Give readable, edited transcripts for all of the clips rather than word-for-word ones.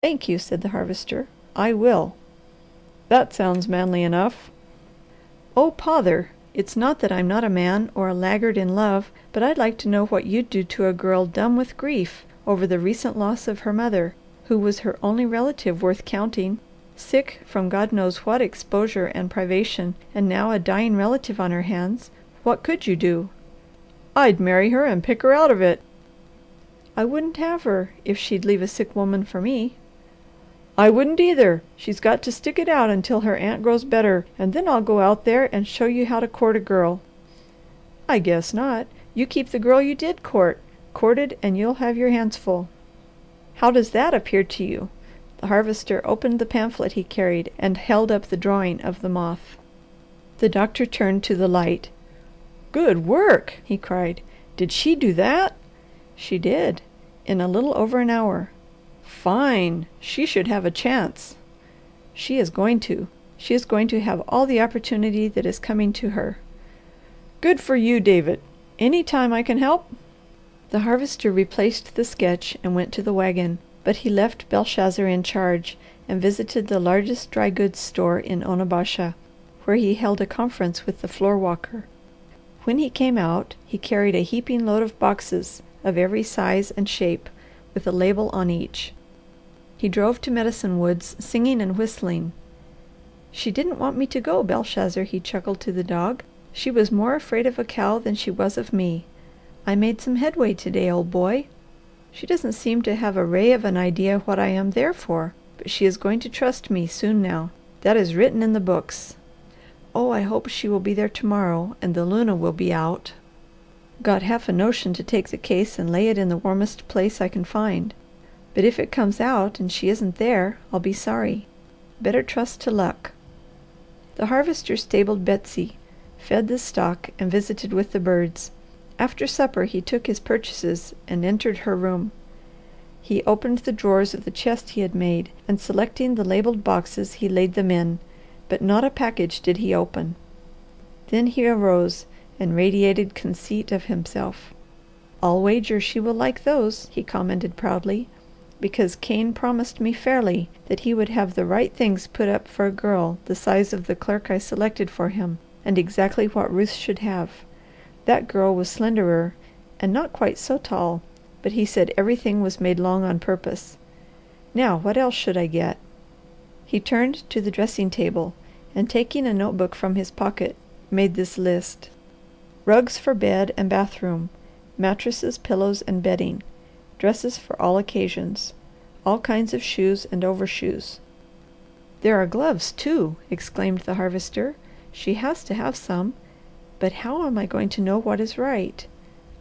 "Thank you," said the Harvester. "I will." "That sounds manly enough." "Oh pother! It's not that I'm not a man or a laggard in love, but I'd like to know what you'd do to a girl dumb with grief over the recent loss of her mother, who was her only relative worth counting, sick from God knows what exposure and privation, and now a dying relative on her hands. What could you do?" "I'd marry her and pick her out of it." "I wouldn't have her, if she'd leave a sick woman for me." "I wouldn't either. She's got to stick it out until her aunt grows better, and then I'll go out there and show you how to court a girl." "I guess not. You keep the girl you did court. Courted, and you'll have your hands full." "How does that appear to you?" The Harvester opened the pamphlet he carried and held up the drawing of the moth. The doctor turned to the light. "Good work!" he cried. "Did she do that?" "She did. In a little over an hour." "Fine! She should have a chance." "She is going to. She is going to have all the opportunity that is coming to her." "Good for you, David! Any time I can help?" The Harvester replaced the sketch and went to the wagon, but he left Belshazzar in charge and visited the largest dry goods store in Onabasha, where he held a conference with the floor walker. When he came out he carried a heaping load of boxes of every size and shape, with a label on each. He drove to Medicine Woods singing and whistling. "She didn't want me to go, Belshazzar," he chuckled to the dog. "She was more afraid of a cow than she was of me. I made some headway to day, old boy. She doesn't seem to have a ray of an idea what I am there for, but she is going to trust me soon now. That is written in the books. Oh I hope she will be there to morrow and the luna will be out. Got half a notion to take the case and lay it in the warmest place I can find. But if it comes out and she isn't there, I'll be sorry. Better trust to luck." The Harvester stabled Betsy, fed the stock, and visited with the birds. After supper he took his purchases and entered her room. He opened the drawers of the chest he had made, and selecting the labelled boxes he laid them in, but not a package did he open. Then he arose and radiated conceit of himself. "I'll wager she will like those," he commented proudly, "because Cain promised me fairly that he would have the right things put up for a girl the size of the clerk I selected for him, and exactly what Ruth should have. That girl was slenderer and not quite so tall, but he said everything was made long on purpose. Now what else should I get?" He turned to the dressing table and taking a note book from his pocket made this list: rugs for bed and bathroom, mattresses, pillows, and bedding, dresses for all occasions, all kinds of shoes and overshoes. "There are gloves too!" exclaimed the Harvester. "She has to have some, but how am I going to know what is right?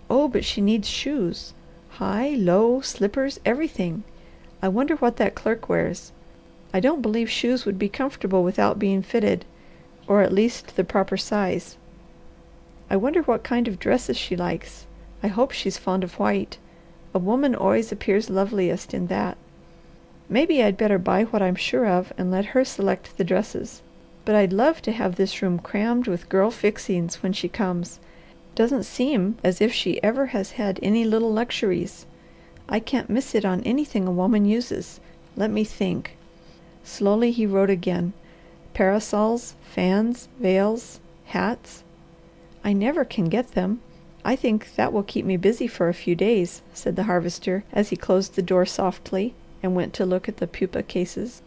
Oh but she needs shoes! High, low, slippers, everything. I wonder what that clerk wears. I don't believe shoes would be comfortable without being fitted, or at least the proper size. I wonder what kind of dresses she likes. I hope she's fond of white. A woman always appears loveliest in that. Maybe I'd better buy what I'm sure of and let her select the dresses. But I'd love to have this room crammed with girl fixings when she comes. Doesn't seem as if she ever has had any little luxuries. I can't miss it on anything a woman uses. Let me think." Slowly he wrote again: "Parasols, fans, veils, hats. I never can get them. I think that will keep me busy for a few days," said the Harvester as he closed the door softly and went to look at the pupa cases.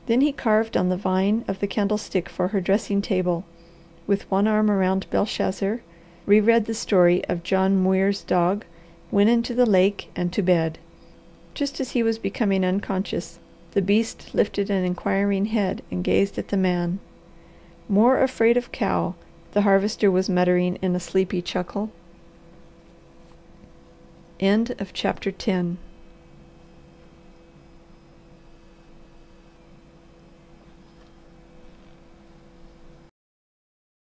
Then he carved on the vine of the candlestick for her dressing table, with one arm around Belshazzar, reread the story of John Muir's dog, went into the lake, and to bed. Just as he was becoming unconscious, the beast lifted an inquiring head and gazed at the man. "More afraid of cow," the Harvester was muttering in a sleepy chuckle. End of chapter 10.